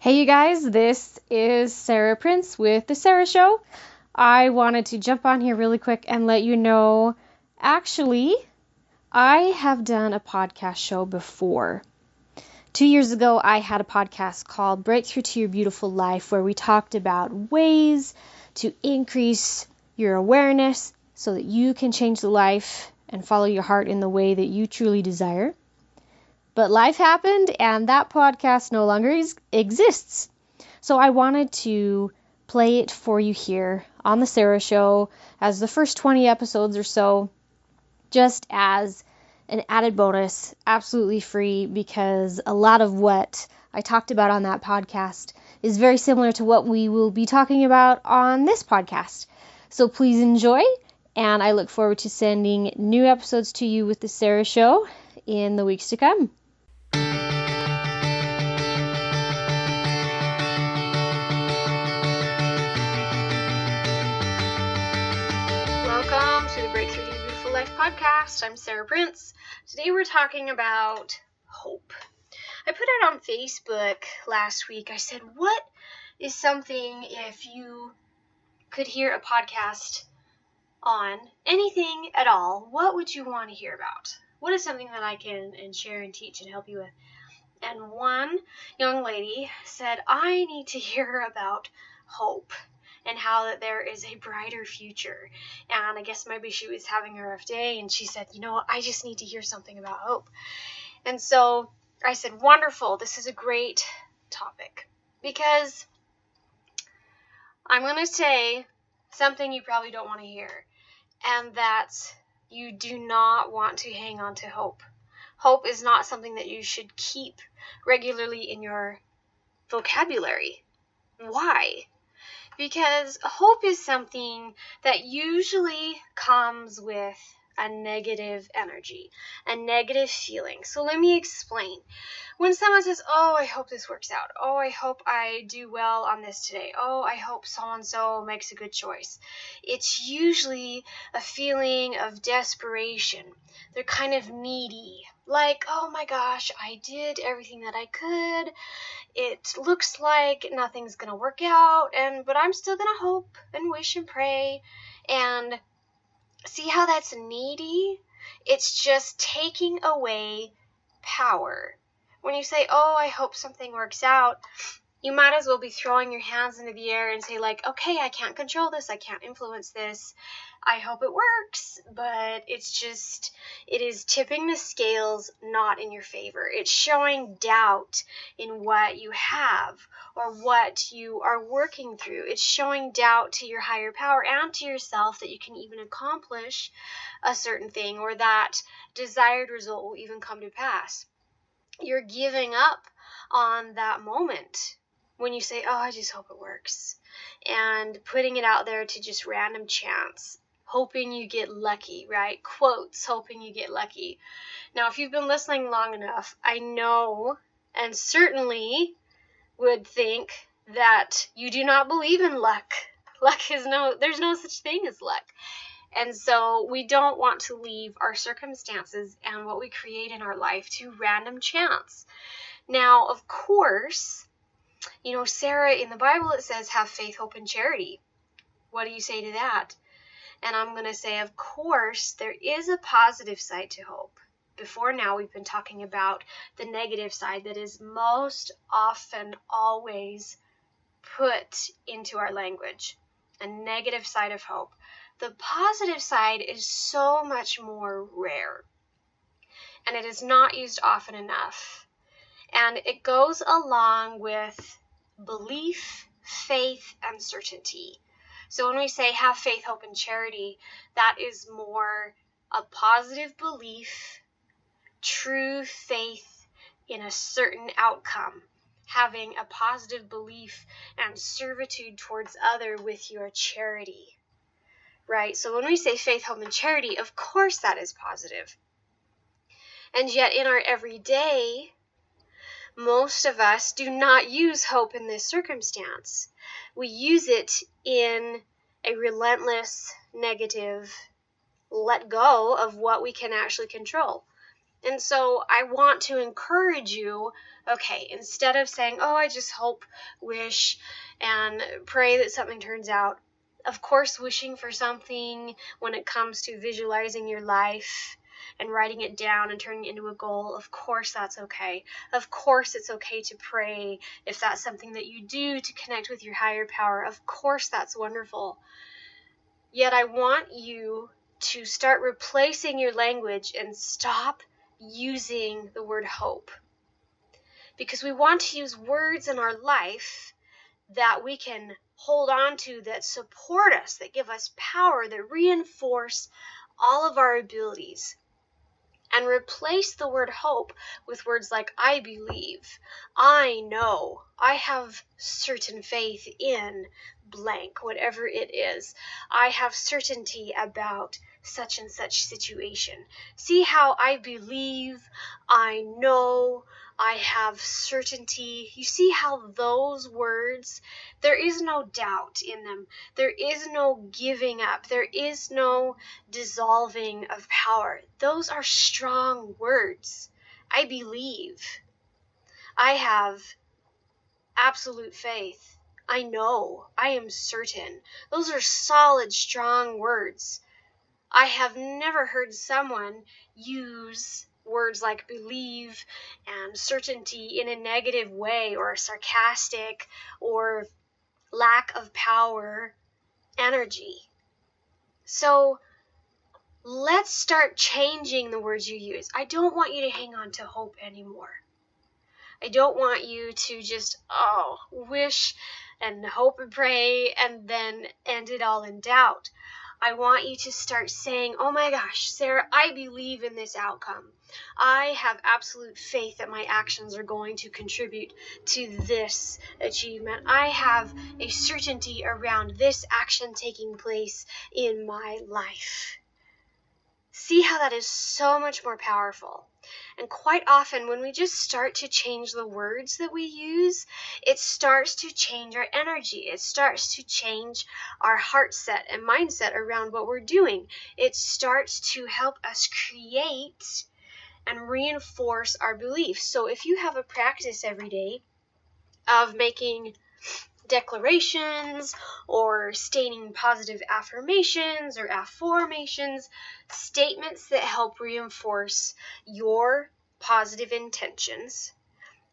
Hey you guys, this is Sarah Prince with The Sarah Show. I wanted to jump on here really quick and let you know, actually, I have done a podcast show before. 2 years ago, I had a podcast called Breakthrough to Your Beautiful Life, where we talked about ways to increase your awareness so that you can change the life and follow your heart in the way that you truly desire. But life happened, and that podcast no longer exists. So I wanted to play it for you here on The Sarah Show as the first 20 episodes or so, just as an added bonus, absolutely free, because a lot of what I talked about on that podcast is very similar to what we will be talking about on this podcast. So please enjoy, and I look forward to sending new episodes to you with The Sarah Show in the weeks to come. Welcome to the Breakthrough to Your Beautiful Life podcast. I'm Sarah Prince. Today we're talking about hope. I put it on Facebook last week. I said, what is something, if you could hear a podcast on anything at all, what would you want to hear about? What is something that I can share and teach and help you with? And one young lady said, I need to hear about hope and how that there is a brighter future. And I guess maybe she was having a rough day, and she said, I just need to hear something about hope. And so I said, wonderful, this is a great topic, because I'm going to say something you probably don't want to hear, and that's you do not want to hang on to hope. Hope is not something that you should keep regularly in your vocabulary. Why? Because hope is something that usually comes with a negative energy, a negative feeling. So let me explain. When someone says, oh, I hope this works out. Oh, I hope I do well on this today. Oh, I hope so-and-so makes a good choice. It's usually a feeling of desperation. They're kind of needy. Like, oh my gosh, I did everything that I could. It looks like nothing's going to work out, but I'm still going to hope and wish and pray. And see how that's needy? It's just taking away power. When you say, oh, I hope something works out, you might as well be throwing your hands into the air and say, like, okay, I can't control this. I can't influence this. I hope it works. But it is tipping the scales not in your favor. It's showing doubt in what you have or what you are working through. It's showing doubt to your higher power and to yourself that you can even accomplish a certain thing, or that desired result will even come to pass. You're giving up on that moment when you say, oh, I just hope it works, and putting it out there to just random chance, hoping you get lucky, right? Quotes, hoping you get lucky. Now, if you've been listening long enough, I know and certainly would think that you do not believe in luck. There's no such thing as luck. And so we don't want to leave our circumstances and what we create in our life to random chance. Now, of course, Sarah, in the Bible it says have faith, hope, and charity. What do you say to that? And I'm going to say, of course, there is a positive side to hope. Before now, we've been talking about the negative side that is most often always put into our language. A negative side of hope. The positive side is so much more rare, and it is not used often enough. And it goes along with belief, faith, and certainty. So when we say have faith, hope, and charity, that is more a positive belief, true faith in a certain outcome, having a positive belief and servitude towards other with your charity. Right? So when we say faith, hope, and charity, of course that is positive. And yet in our everyday, most of us do not use hope in this circumstance. We use it in a relentless, negative, let go of what we can actually control. And so I want to encourage you, okay, instead of saying, oh, I just hope, wish, and pray that something turns out, of course, wishing for something when it comes to visualizing your life and writing it down and turning it into a goal, of course that's okay. Of course it's okay to pray if that's something that you do to connect with your higher power. Of course that's wonderful. Yet I want you to start replacing your language and stop using the word hope. Because we want to use words in our life that we can hold on to, that support us, that give us power, that reinforce all of our abilities. And replace the word hope with words like I believe, I know, I have certain faith in blank, whatever it is. I have certainty about such and such situation. See how I believe, I know, I have certainty. You see how those words, there is no doubt in them. There is no giving up. There is no dissolving of power. Those are strong words. I believe. I have absolute faith. I know. I am certain. Those are solid, strong words. I have never heard someone use words like believe and certainty in a negative way, or a sarcastic or lack of power energy. So let's start changing the words you use. I don't want you to hang on to hope anymore. I don't want you to just, wish and hope and pray and then end it all in doubt. I want you to start saying, oh my gosh, Sarah, I believe in this outcome. I have absolute faith that my actions are going to contribute to this achievement. I have a certainty around this action taking place in my life. See how that is so much more powerful. And quite often when we just start to change the words that we use, it starts to change our energy. It starts to change our heart set and mindset around what we're doing. It starts to help us create and reinforce our beliefs. So if you have a practice every day of making declarations or stating positive affirmations or afformations, statements that help reinforce your positive intentions,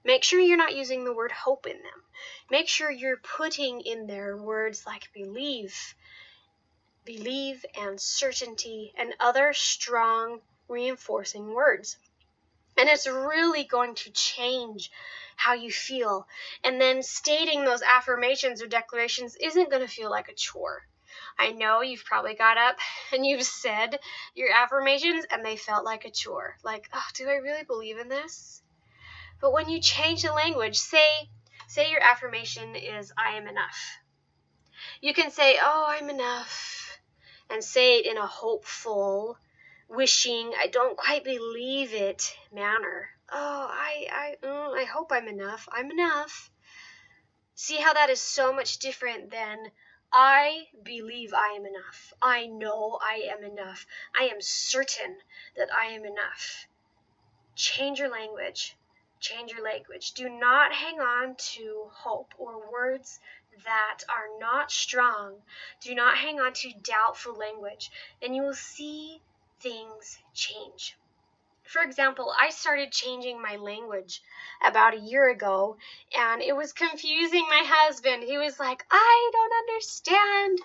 make sure you're not using the word hope in them. Make sure you're putting in there words like believe and certainty and other strong reinforcing words. And it's really going to change how you feel. And then stating those affirmations or declarations isn't going to feel like a chore. I know you've probably got up and you've said your affirmations and they felt like a chore. Like, oh, do I really believe in this? But when you change the language, say your affirmation is I am enough. You can say, oh, I'm enough, and say it in a hopeful, wishing, I don't quite believe it manner. Oh, I hope I'm enough. I'm enough. See how that is so much different than I believe I am enough. I know I am enough. I am certain that I am enough. Change your language. Change your language. Do not hang on to hope or words that are not strong. Do not hang on to doubtful language, and you will see things change. For example, I started changing my language about a year ago, and it was confusing my husband. He was like, I don't understand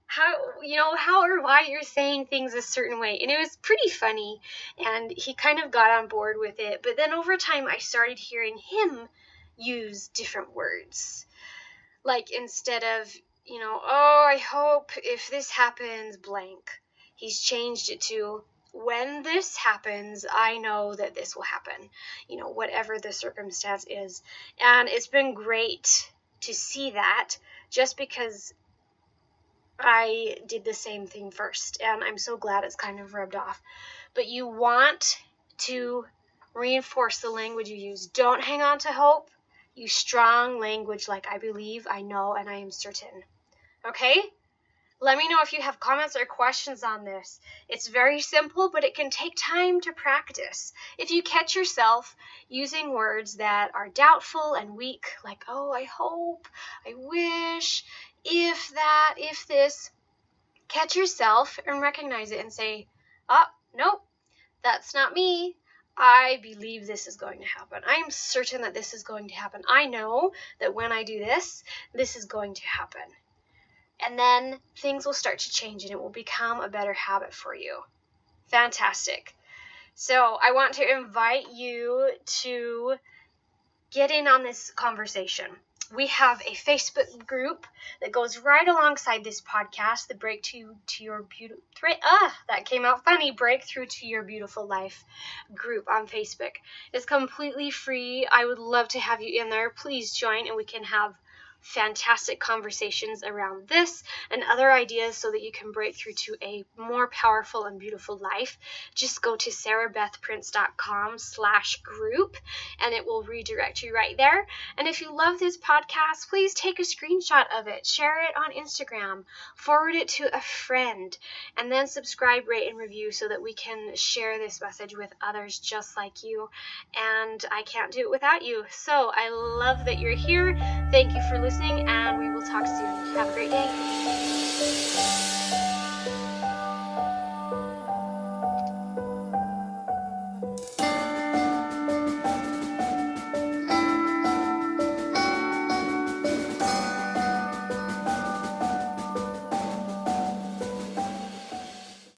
how or why you're saying things a certain way. And it was pretty funny, and he kind of got on board with it. But then over time, I started hearing him use different words. Like instead of, oh, I hope if this happens, blank. He's changed it to, when this happens, I know that this will happen, whatever the circumstance is. And it's been great to see that, just because I did the same thing first, and I'm so glad it's kind of rubbed off. But you want to reinforce the language you use. Don't hang on to hope. Use strong language like I believe, I know, and I am certain. Okay? Let me know if you have comments or questions on this. It's very simple, but it can take time to practice. If you catch yourself using words that are doubtful and weak, like, oh, I hope, I wish, if that, if this, catch yourself and recognize it and say, oh, nope, that's not me. I believe this is going to happen. I am certain that this is going to happen. I know that when I do this, this is going to happen. And then things will start to change and it will become a better habit for you. Fantastic. So I want to invite you to get in on this conversation. We have a Facebook group that goes right alongside this podcast, the Breakthrough to Your Beautiful, that came out funny, Breakthrough to Your Beautiful Life group on Facebook. It's completely free. I would love to have you in there. Please join and we can have fantastic conversations around this and other ideas so that you can break through to a more powerful and beautiful life. Just go to sarahbethprince.com/group and it will redirect you right there. And if you love this podcast, please take a screenshot of it, share it on Instagram, forward it to a friend, and then subscribe, rate, and review so that we can share this message with others just like you. And I can't do it without you. So I love that you're here. Thank you for listening, and we will talk soon. Have a great day.